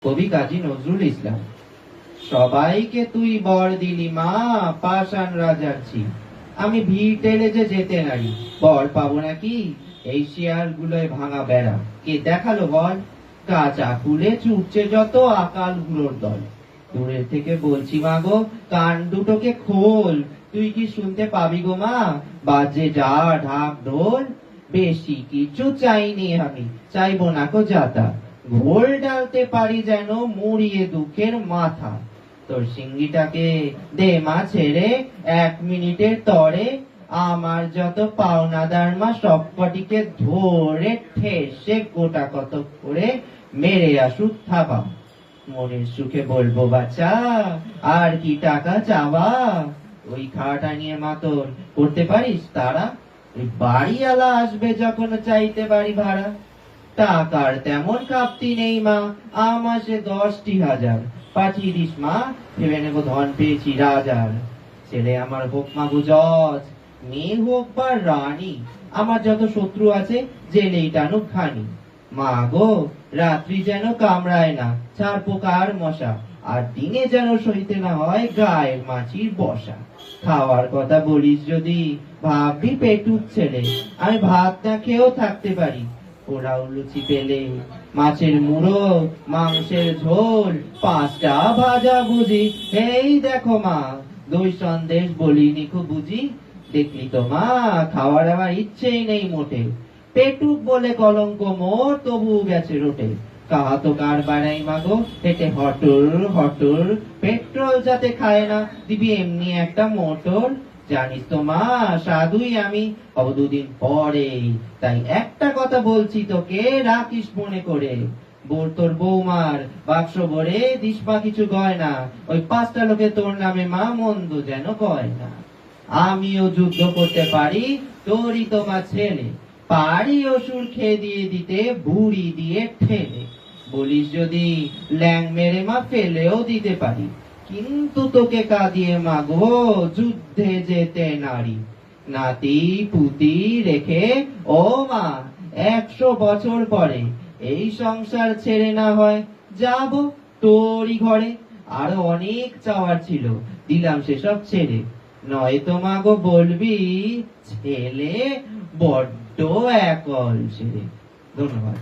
কবি কাজী নজরুল ইসলাম। সবাইকে তুই বর দিলি মা, পাষাণ রাজার ছি। আমি ভিড় ঠেলে যে যেতে নারি, বর পাবো নাকি? এই শিয়ার গুলোয় ভাঙা বেড়া কে দেখালো বল? কাঁচা ফুলে ছুটছে যত আকাল গুলোর দল। দূরের থেকে বলছি মা গো, কান দুটোকে খোল, তুই কি শুনতে পাবি গো মা? বাজে যা ঢাক ঢোল। বেশি কিছু চাইনি আমি, চাইবো না কো যাতা। ঘোল ডালতে পারি যেন মুড়িয়ে দুঃখের মাথা। তোর সিঙ্গিটাকে দে মা ছেড়ে, 1 মিনিটের তরে। আমার যত পাওনাদার মা সবকটিকে ধরে ঠেসে গোটা কত করে মেরে আসুক থাবা। মনের সুখে বলবো বাচ্চা, আর কি টাকা চাওয়া? ওই খাটা নিয়ে মা তোর করতে পারিস তারা? ওই বাড়িওয়ালা আসবে যখন চাইতে বাড়ি ভাড়া। টাকার তেমন কাপ্তি নেই মা, আমাসে 10টি হাজার পাঠিয়ে দিস মা, ভেবে নেবো ধন পেয়েছি রাজার। ছেলে আমার হোক মা গুজজ, মেয়ে হোক বা রানী, আমার যত শত্রু আছে জেলেই টানুক খানি। মা গো, রাত্রি যেন কামড়ায় না ছাড় পোকা আর মশা, আর দিনে যেন সইতে না হয় গায়ের মাছির বসা। খাওয়ার কথা বলিস যদি, ভাববি পেটুক ছেলে, আমি ভাত না খেয়েও থাকতে পারি। পোড়াও লুচি পেলে, মাছের মুড়ো, মাংসের ঝোল, 5টা ভাজা ভুজি। এই দেখো মা, দই সন্দেশ বলিনি খুব বুঝি। দেখলি তো মা, খাওয়ার আমার ইচ্ছেই নেই মোটে। পেটুক বলে কলঙ্ক মোর, তবু গেছে রোটে। কাহা তো কার বাড়াই মাগো, পেটে হটর হটর। পেট্রোল যাতে খায় না, দিবি এমনি একটা মোটর। জানিস তো মা, সাধুই আমি হব 2 দিন পরে। তাই একটা কথা বলছি তোকে, রাখিস মনে করে। তোর বৌমার বাক্স ভরে দিস মা কিছু গয়না, ওই 5টা লোকে তোর নামে মা মন্দ যেন কয় না। আমিও যুদ্ধ করতে পারি, তোরই তোমার ছেলে। পারি অসুর খেয়ে দিয়ে দিতে, বুড়ি দিয়ে ঠেলে। বলিস যদি ল্যাং মেরে মা ফেলেও দিতে পারি, কিন্তু তোকে কাঁদিয়ে মাগো যুদ্ধে যেতে নারী। নাতি পুতি রেখে ও মা, 100 বছর পরে এই সংসার ছেড়ে না হয় যাব তোরই ঘরে। আরো অনেক চাওয়ার ছিল, দিলাম সেসব ছেড়ে। নয়তো মাগো বলবি ছেলে বড্ড একল ছেলে। ধন্যবাদ।